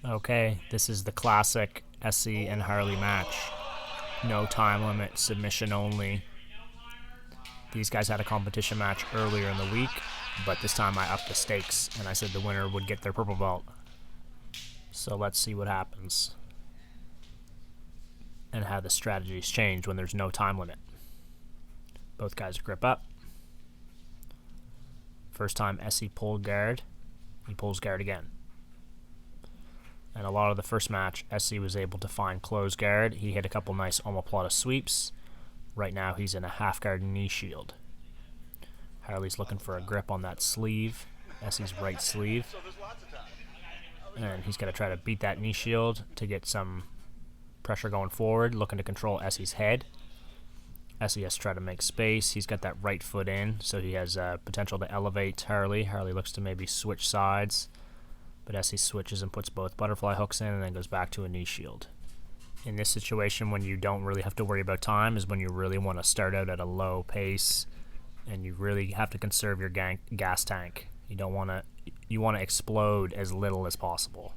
Okay, this is the classic Essi and Harley match. No time limit, submission only. These guys had a competition match earlier in the week, but this time I upped the stakes and I said the winner would get their purple belt. So let's see what happens and how the strategies change when there's no time limit. Both guys grip up. First time Essi pulled guard, he pulls guard again. And a lot of the first match, Essi was able to find closed guard. He hit a couple nice omoplata sweeps. Right now he's in a half guard knee shield. Harley's looking for a grip on that sleeve, Essi's right sleeve. And he's going to try to beat that knee shield to get some pressure going forward, looking to control Essi's head. Essi has to try to make space. He's got that right foot in, so he has potential to elevate Harley. Harley looks to maybe switch sides, but Essi switches and puts both butterfly hooks in and then goes back to a knee shield. In this situation, when you don't really have to worry about time, is when you really want to start out at a low pace, and you really have to conserve your gas tank. You want to explode as little as possible.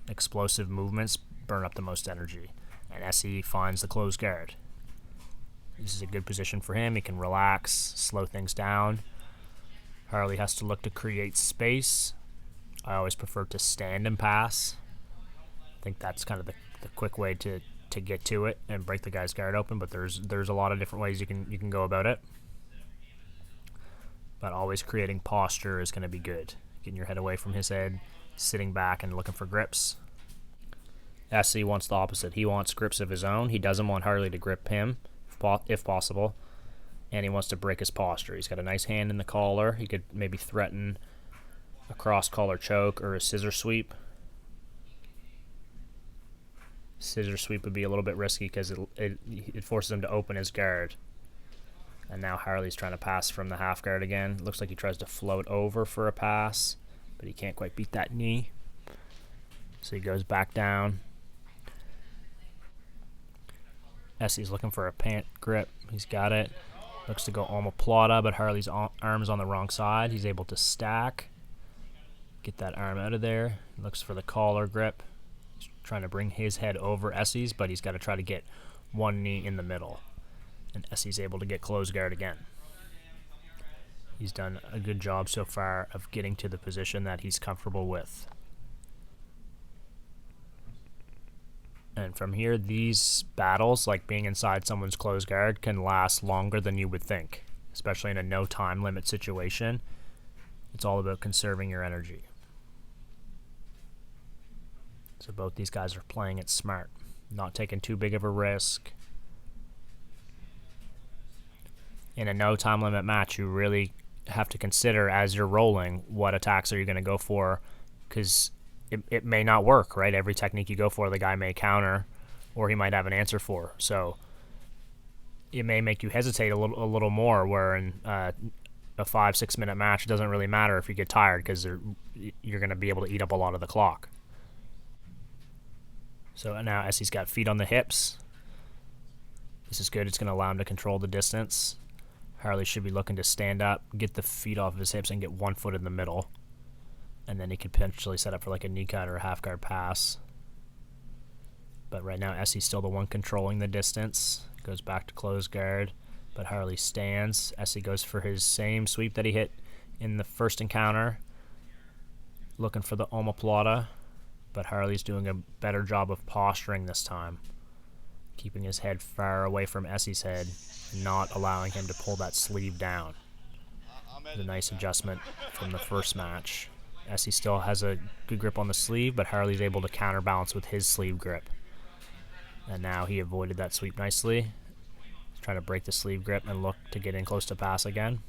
Explosive movements burn up the most energy, and Essi finds the closed guard. This is a good position for him. He can relax, slow things down. Harley has to look to create space. I always prefer to stand and pass. I think that's kind of the quick way to get to it and break the guy's guard open, but there's a lot of different ways you can go about it. But always creating posture is going to be good. Getting your head away from his head, sitting back and looking for grips. Essi wants the opposite. He wants grips of his own. He doesn't want Harley to grip him, if possible, and he wants to break his posture. He's got a nice hand in the collar. He could maybe threaten a cross collar choke or a scissor sweep. Scissor sweep would be a little bit risky because it forces him to open his guard. And now Harley's trying to pass from the half guard again. Looks like he tries to float over for a pass, but he can't quite beat that knee. So he goes back down. Essi's looking for a pant grip. He's got it. Looks to go omoplata, but Harley's arm's on the wrong side. He's able to stack. Get that arm out of there. Looks for the collar grip. He's trying to bring his head over Essi's, but he's got to try to get one knee in the middle. And Essi's able to get closed guard again. He's done a good job so far of getting to the position that he's comfortable with. And from here, these battles, like being inside someone's closed guard, can last longer than you would think, especially in a no time limit situation. It's all about conserving your energy. So both these guys are playing it smart, not taking too big of a risk. In a no time limit match, you really have to consider as you're rolling what attacks are you going to go for, because it may not work, right? Every technique you go for, the guy may counter, or he might have an answer for. So it may make you hesitate a little more. Where in a 5-6 minute match, it doesn't really matter if you get tired, because you're going to be able to eat up a lot of the clock. So now Essi's got feet on the hips. This is good. It's going to allow him to control the distance. Harley should be looking to stand up, get the feet off of his hips, and get one foot in the middle. And then he could potentially set up for like a knee cut or a half guard pass. But right now, Essi's still the one controlling the distance. Goes back to closed guard, but Harley stands. Essi goes for his same sweep that he hit in the first encounter, looking for the omoplata, but Harley's doing a better job of posturing this time, keeping his head far away from Essi's head, not allowing him to pull that sleeve down. The nice adjustment from the first match. Essi still has a good grip on the sleeve, but Harley's able to counterbalance with his sleeve grip. And now he avoided that sweep nicely. He's trying to break the sleeve grip and look to get in close to pass again.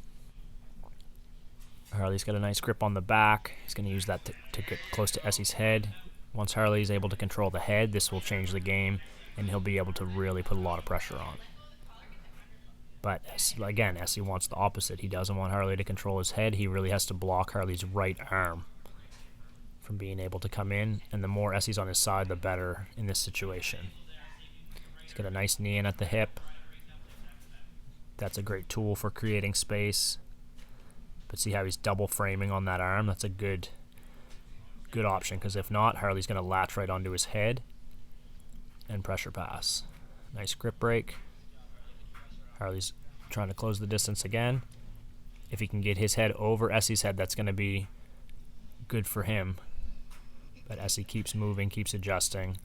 Harley's got a nice grip on the back. He's going to use that to get close to Essi's head. Once Harley's able to control the head, this will change the game, and he'll be able to really put a lot of pressure on. But again, Essi wants the opposite. He doesn't want Harley to control his head. He really has to block Harley's right arm from being able to come in. And the more Essi's on his side, the better in this situation. He's got a nice knee in at the hip. That's a great tool for creating space. But see how he's double framing on that arm? That's a good good option, because if not, Harley's going to latch right onto his head and pressure pass. Nice grip break. Harley's trying to close the distance again. If he can get his head over Essi's head, that's going to be good for him. But Essi keeps moving, keeps adjusting,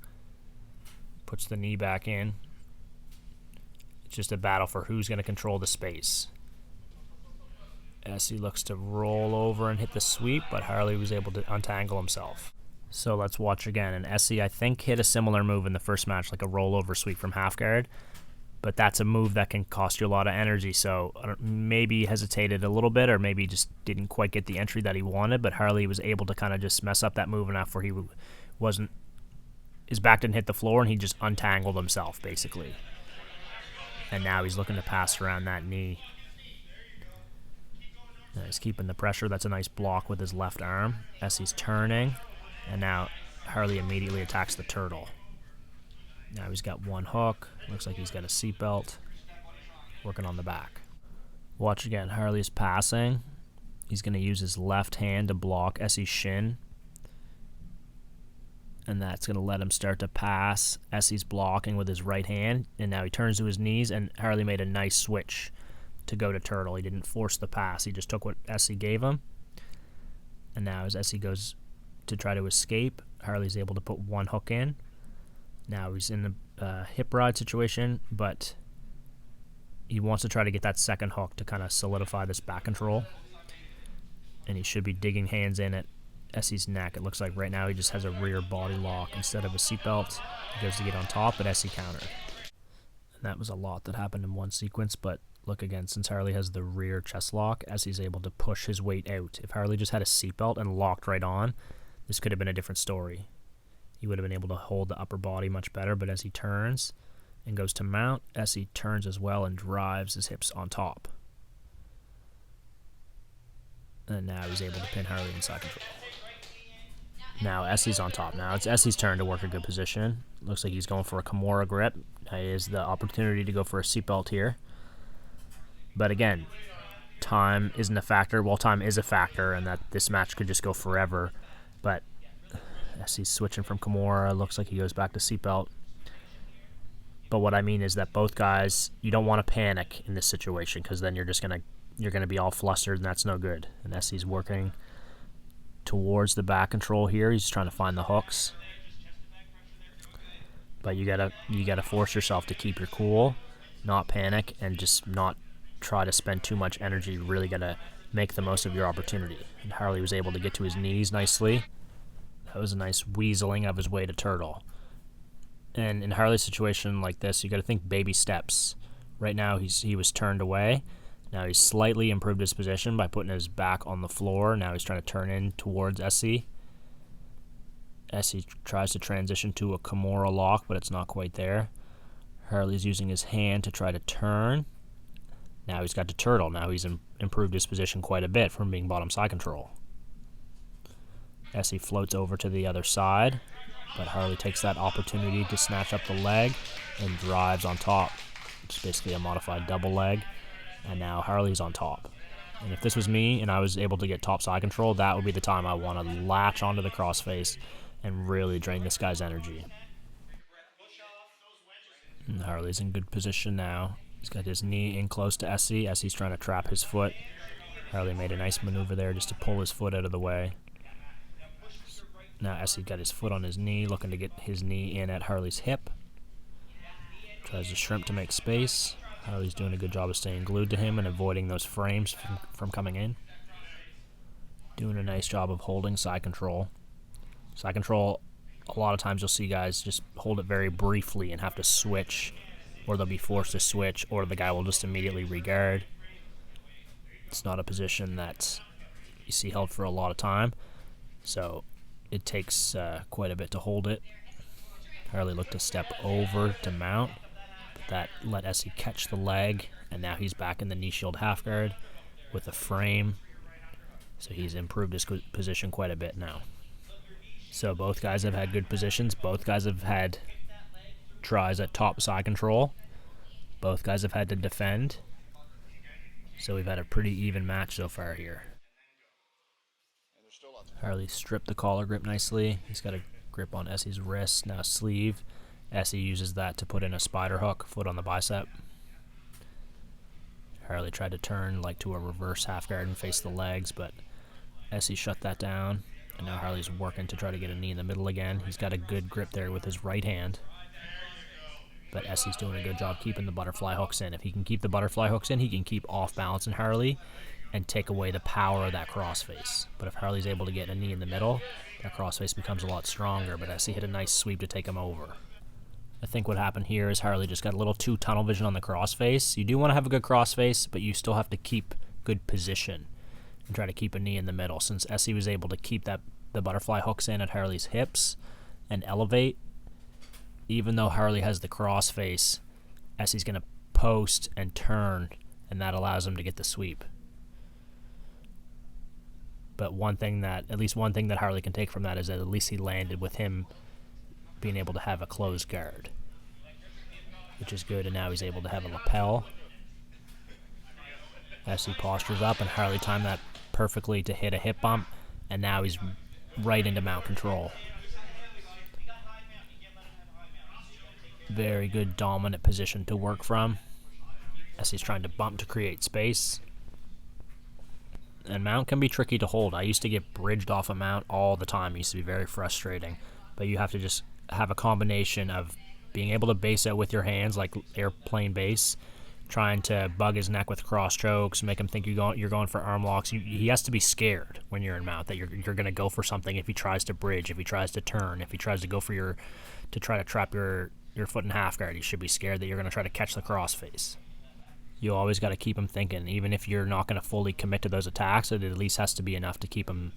puts the knee back in. It's just a battle for who's going to control the space. Essi looks to roll over and hit the sweep, but Harley was able to untangle himself. So let's watch again. And Essi, I think, hit a similar move in the first match, like a rollover sweep from half guard. But that's a move that can cost you a lot of energy. So maybe he hesitated a little bit, or maybe just didn't quite get the entry that he wanted. But Harley was able to kind of just mess up that move enough where his back didn't hit the floor, and he just untangled himself, basically. And now he's looking to pass around that knee. Now he's keeping the pressure. That's a nice block with his left arm. Essi's turning, and now Harley immediately attacks the turtle. Now he's got one hook. Looks like he's got a seatbelt. Working on the back. Watch again. Harley's passing. He's going to use his left hand to block Essi's shin. And that's going to let him start to pass. Essi's blocking with his right hand. And now he turns to his knees, and Harley made a nice switch to go to turtle. He didn't force the pass. He just took what Essi gave him. And now as Essi goes to try to escape, Harley's able to put one hook in. Now he's in the hip ride situation, but he wants to try to get that second hook to kind of solidify this back control. And he should be digging hands in at Essi's neck. It looks like right now he just has a rear body lock instead of a seatbelt. He goes to get on top, but Essi countered. And that was a lot that happened in one sequence, but look again, since Harley has the rear chest lock, Essi's able to push his weight out. If Harley just had a seatbelt and locked right on, this could have been a different story. He would have been able to hold the upper body much better, but as he turns and goes to mount, Essi turns as well and drives his hips on top. And now he's able to pin Harley in side control. Now Essi's on top. Now it's Essi's turn to work a good position. Looks like he's going for a Kimura grip. Now he has the opportunity to go for a seatbelt here. But again, time isn't a factor. Well, time is a factor, and that this match could just go forever. But Essi's switching from Kimura. Looks like he goes back to seatbelt. But what I mean is that both guys, you don't want to panic in this situation, because then you're gonna be all flustered, and that's no good. And Essi's working towards the back control here. He's trying to find the hooks. But you gotta force yourself to keep your cool, not panic, and just not try to spend too much energy. You really gotta make the most of your opportunity. And Harley was able to get to his knees nicely. That was a nice weaseling of his way to turtle. And in Harley's situation like this, you gotta think baby steps. Right now he was turned away. Now he's slightly improved his position by putting his back on the floor. Now he's trying to turn in towards Essi. Essi tries to transition to a Kimura lock, but it's not quite there. Harley's using his hand to try to turn. Now he's got to turtle. Now he's improved his position quite a bit from being bottom side control. Essi floats over to the other side, but Harley takes that opportunity to snatch up the leg and drives on top. It's basically a modified double leg, and now Harley's on top. And if this was me and I was able to get top side control, that would be the time I want to latch onto the crossface and really drain this guy's energy. And Harley's in good position now. He's got his knee in close to Essi. Essi's trying to trap his foot. Harley made a nice maneuver there just to pull his foot out of the way. Now Essi got his foot on his knee, looking to get his knee in at Harley's hip. Tries to shrimp to make space. Harley's doing a good job of staying glued to him and avoiding those frames from coming in. Doing a nice job of holding side control. Side control, a lot of times you'll see guys just hold it very briefly and have to switch, or they'll be forced to switch, or the guy will just immediately regard. It's not a position that you see held for a lot of time, so it takes quite a bit to hold it. Harley looked to step over to mount, but that let Essi catch the leg, and now he's back in the knee shield half guard with a frame, so he's improved his position quite a bit now. So both guys have had good positions. Both guys have had tries at top side control. Both guys have had to defend. So we've had a pretty even match so far here. Harley stripped the collar grip nicely. He's got a grip on Essi's wrist, now sleeve. Essi uses that to put in a spider hook, foot on the bicep. Harley tried to turn like to a reverse half guard and face the legs, but Essi shut that down. And now Harley's working to try to get a knee in the middle again. He's got a good grip there with his right hand. But Essi's doing a good job keeping the butterfly hooks in. If he can keep the butterfly hooks in, he can keep off balance in Harley and take away the power of that crossface. But if Harley's able to get a knee in the middle, that crossface becomes a lot stronger. But Essi hit a nice sweep to take him over. I think what happened here is Harley just got a little too tunnel vision on the crossface. You do want to have a good crossface, but you still have to keep good position and try to keep a knee in the middle. Since Essi was able to keep the butterfly hooks in at Harley's hips and elevate, even though Harley has the crossface, Essi's going to post and turn, and that allows him to get the sweep. But at least one thing that Harley can take from that is that at least he landed with him being able to have a closed guard, which is good, and now he's able to have a lapel. Essi postures up, and Harley timed that perfectly to hit a hip bump, and now he's right into mount control. Very good dominant position to work from. Essi's trying to bump to create space. And mount can be tricky to hold. I used to get bridged off a mount all the time. It used to be very frustrating. But you have to just have a combination of being able to base out with your hands, like airplane base, trying to bug his neck with cross chokes, make him think you're going for arm locks. He has to be scared when you're in mount that you're going to go for something if he tries to bridge, if he tries to turn, if he tries to go for to try to trap your foot in half guard. He should be scared that you're going to try to catch the crossface. You always got to keep him thinking, even if you're not going to fully commit to those attacks, it at least has to be enough to keep him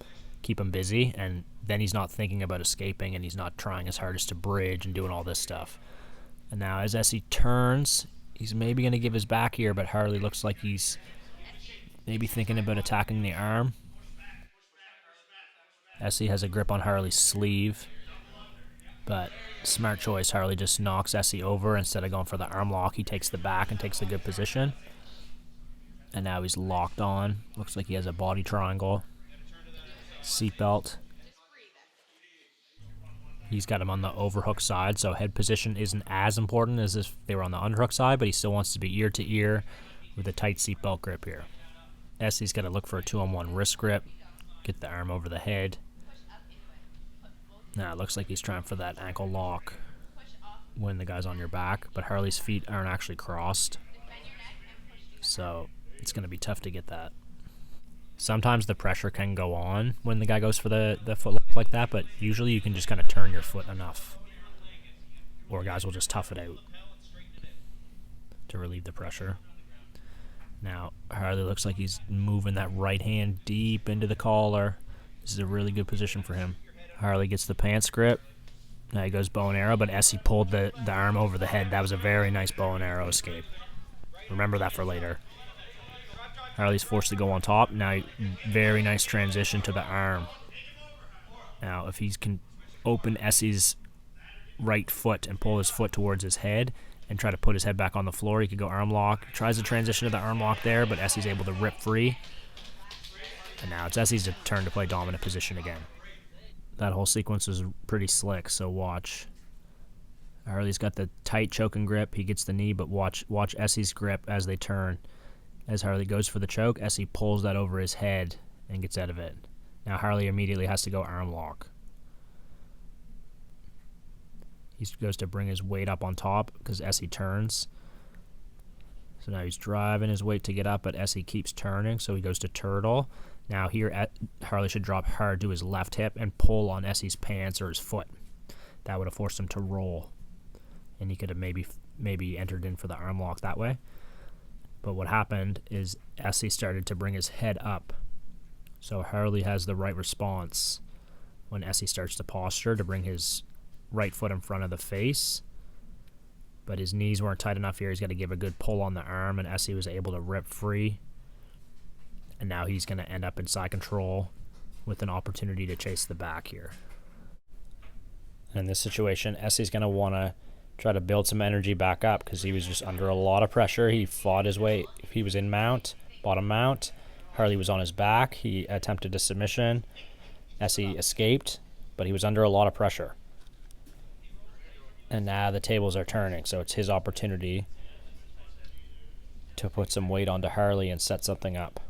busy, and then he's not thinking about escaping, and he's not trying his hardest to bridge and doing all this stuff. And now as Essi turns, he's maybe going to give his back here, but Harley looks like he's maybe thinking about attacking the arm. Essi has a grip on Harley's sleeve, but smart choice. Harley just knocks Essi over. Instead of going for the arm lock, he takes the back and takes a good position. And now he's locked on. Looks like he has a body triangle. Seatbelt. He's got him on the overhook side, so head position isn't as important as if they were on the underhook side, but he still wants to be ear to ear with a tight seatbelt grip here. Essi's got to look for a 2-on-1 wrist grip, get the arm over the head. Now it looks like he's trying for that ankle lock when the guy's on your back, but Harley's feet aren't actually crossed, so it's going to be tough to get that. Sometimes the pressure can go on when the guy goes for the foot lock like that, but usually you can just kind of turn your foot enough, or guys will just tough it out to relieve the pressure. Now Harley looks like he's moving that right hand deep into the collar. This is a really good position for him. Harley gets the pants grip. Now he goes bow and arrow, but Essi pulled the arm over the head. That was a very nice bow and arrow escape. Remember that for later. Harley's forced to go on top. Now, very nice transition to the arm. Now, if he can open Essi's right foot and pull his foot towards his head and try to put his head back on the floor, he could go arm lock. Tries to transition to the arm lock there, but Essi's able to rip free. And now it's Essi's turn to play dominant position again. That whole sequence was pretty slick, so watch. Harley's got the tight choke and grip. He gets the knee, but watch Essi's grip as they turn. As Harley goes for the choke, Essi pulls that over his head and gets out of it. Now Harley immediately has to go arm lock. He goes to bring his weight up on top because Essi turns. So now he's driving his weight to get up, but Essi keeps turning, so he goes to turtle. Now here, Harley should drop hard to his left hip and pull on Essi's pants or his foot. That would have forced him to roll, and he could have maybe entered in for the arm lock that way. But what happened is Essi started to bring his head up. So Harley has the right response when Essi starts to posture to bring his right foot in front of the face. But his knees weren't tight enough here. He's got to give a good pull on the arm, and Essi was able to rip free. And now he's going to end up in side control with an opportunity to chase the back here. In this situation, Essi's going to want to try to build some energy back up because he was just under a lot of pressure. He fought his way. He was in mount, bottom mount. Harley was on his back. He attempted a submission. Essi escaped, but he was under a lot of pressure. And now the tables are turning, so it's his opportunity to put some weight onto Harley and set something up.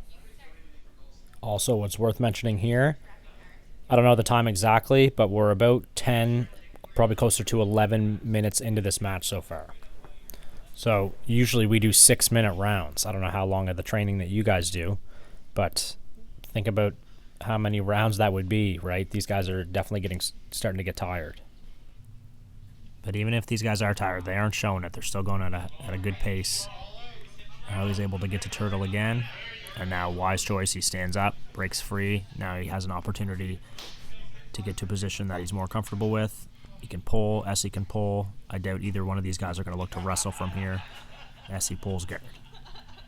Also, what's worth mentioning here, I don't know the time exactly, but we're about 10, probably closer to 11 minutes into this match so far. So usually we do 6-minute rounds. I don't know how long of the training that you guys do, but think about how many rounds that would be, right? These guys are definitely starting to get tired. But even if these guys are tired, they aren't showing it. They're still going at a good pace. Harley's able to get to Turtle again. And now, wise choice, he stands up, breaks free. Now he has an opportunity to get to a position that he's more comfortable with. He can pull, Essi can pull. I doubt either one of these guys are going to look to wrestle from here. Essi pulls guard.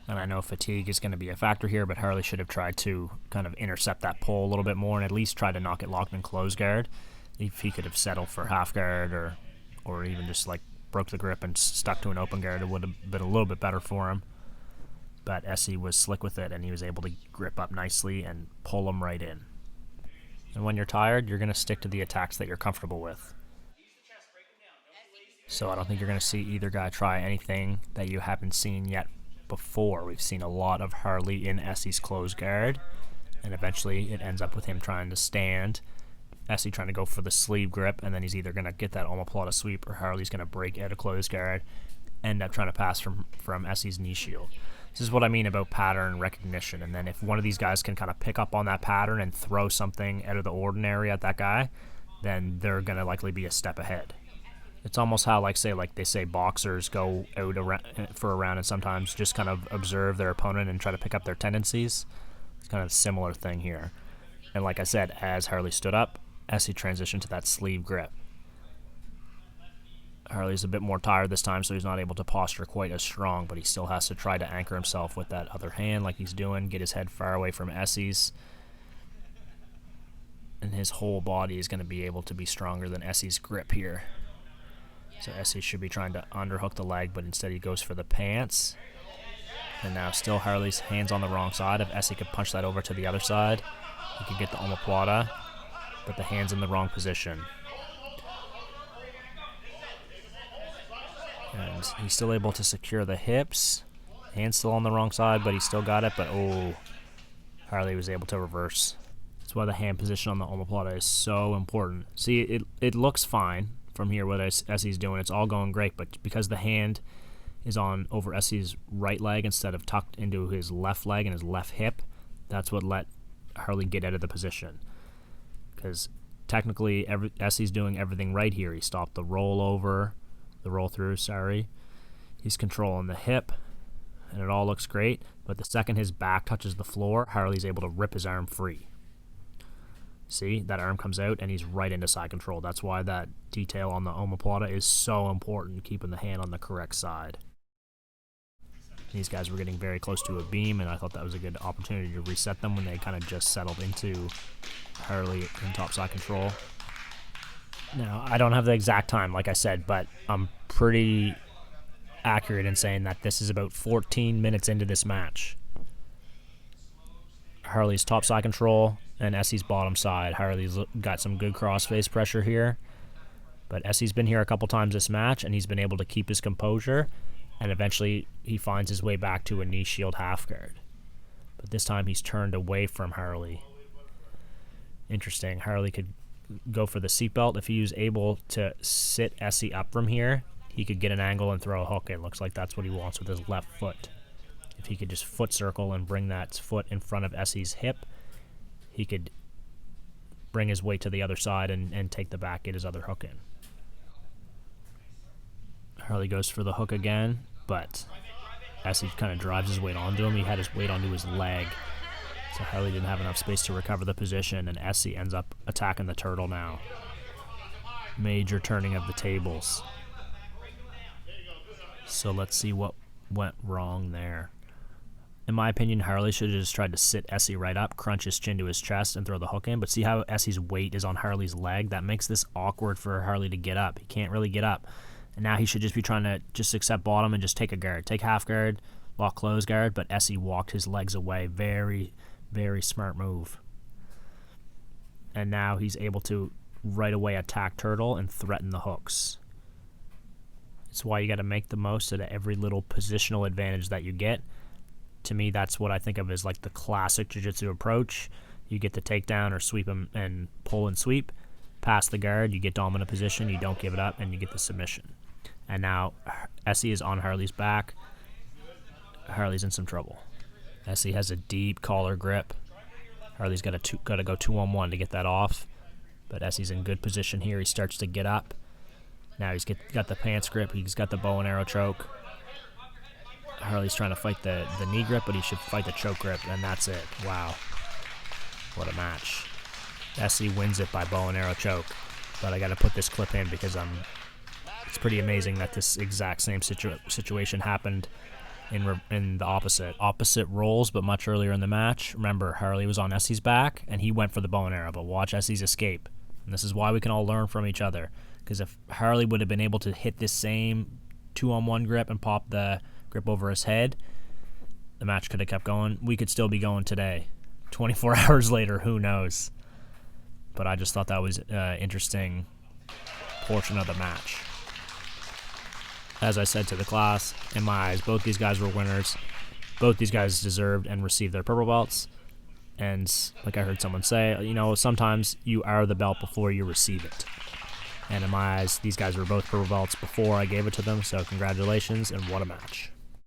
And I know fatigue is going to be a factor here, but Harley should have tried to kind of intercept that pull a little bit more and at least try to knock it locked in close guard. If he could have settled for half guard or even just like broke the grip and stuck to an open guard, it would have been a little bit better for him. But Essi was slick with it, and he was able to grip up nicely and pull him right in. And when you're tired, you're going to stick to the attacks that you're comfortable with. So I don't think you're going to see either guy try anything that you haven't seen yet before. We've seen a lot of Harley in Essi's close guard, and eventually it ends up with him trying to stand, Essi trying to go for the sleeve grip, and then he's either going to get that omoplata sweep or Harley's going to break out of close guard, end up trying to pass from Essi's knee shield. This is what I mean about pattern recognition, and then if one of these guys can kind of pick up on that pattern and throw something out of the ordinary at that guy, then they're going to likely be a step ahead. It's almost how, they say boxers go out for a round and sometimes just kind of observe their opponent and try to pick up their tendencies. It's kind of a similar thing here. And like I said, as Harley stood up, Essi transitioned to that sleeve grip. Harley's a bit more tired this time, so he's not able to posture quite as strong, but he still has to try to anchor himself with that other hand like he's doing, get his head far away from Essi's. And his whole body is going to be able to be stronger than Essi's grip here. So Essi should be trying to underhook the leg, but instead he goes for the pants. And now still Harley's hands on the wrong side. If Essi could punch that over to the other side, he could get the omoplata, but the hand's in the wrong position. And he's still able to secure the hips. Hand's still on the wrong side, but he still got it. But, Harley was able to reverse. That's why the hand position on the omoplata is so important. See, it looks fine from here what Essi's doing. It's all going great, but because the hand is on over Essi's right leg instead of tucked into his left leg and his left hip, that's what let Harley get out of the position. Because technically, Essi's doing everything right here. He stopped the roll through, He's controlling the hip, and it all looks great. But the second his back touches the floor, Harley's able to rip his arm free. See, that arm comes out, and he's right into side control. That's why that detail on the omoplata is so important, keeping the hand on the correct side. These guys were getting very close to a beam, and I thought that was a good opportunity to reset them when they kind of just settled into Harley in top side control. Now, I don't have the exact time, like I said, but I'm pretty accurate in saying that this is about 14 minutes into this match. Harley's top side control and Essi's bottom side. Harley's got some good cross-face pressure here, but Essi's been here a couple times this match, and he's been able to keep his composure, and eventually he finds his way back to a knee shield half guard. But this time he's turned away from Harley. Interesting. Harley could go for the seatbelt. If he was able to sit Essi up from here, he could get an angle and throw a hook in. Looks like that's what he wants with his left foot. If he could just foot circle and bring that foot in front of Essi's hip, he could bring his weight to the other side and take the back, get his other hook in. Harley goes for the hook again, but Essi kind of drives his weight onto him. He had his weight onto his leg, so Harley didn't have enough space to recover the position, and Essi ends up attacking the turtle now. Major turning of the tables. So let's see what went wrong there. In my opinion, Harley should have just tried to sit Essi right up, crunch his chin to his chest, and throw the hook in. But see how Essi's weight is on Harley's leg? That makes this awkward for Harley to get up. He can't really get up. And now he should just be trying to just accept bottom and just take a guard. Take half guard, lock close guard, but Essi walked his legs away. Very, very smart move. and now he's able to right away attack Turtle and threaten the hooks. It's why you got to make the most out of every little positional advantage that you get. To me, that's what I think of as like the classic jiu-jitsu approach. You get the takedown or sweep him and pull and sweep. Pass the guard, you get dominant position, you don't give it up, and you get the submission. And now Essi is on Harley's back. Harley's in some trouble. Essi has a deep collar grip. Harley's got to go 2-on-1 to get that off. But Essi's in good position here. He starts to get up. Now he's got the pants grip. He's got the bow and arrow choke. Harley's trying to fight the knee grip, but he should fight the choke grip, and that's it. Wow. What a match. Essi wins it by bow and arrow choke. But I got to put this clip in because it's pretty amazing that this exact same situation happened in the opposite roles, but much earlier in the match. Remember, Harley was on Essi's back, and he went for the bow and arrow, but watch Essi's escape. And this is why we can all learn from each other, because if Harley would have been able to hit this same 2-on-1 grip and pop the grip over his head, the match could have kept going. We could still be going today. 24 hours later, who knows? But I just thought that was an interesting portion of the match. As I said to the class, in my eyes, both these guys were winners. Both these guys deserved and received their purple belts. And like I heard someone say, sometimes you are the belt before you receive it. And in my eyes, these guys were both purple belts before I gave it to them, so congratulations, and what a match.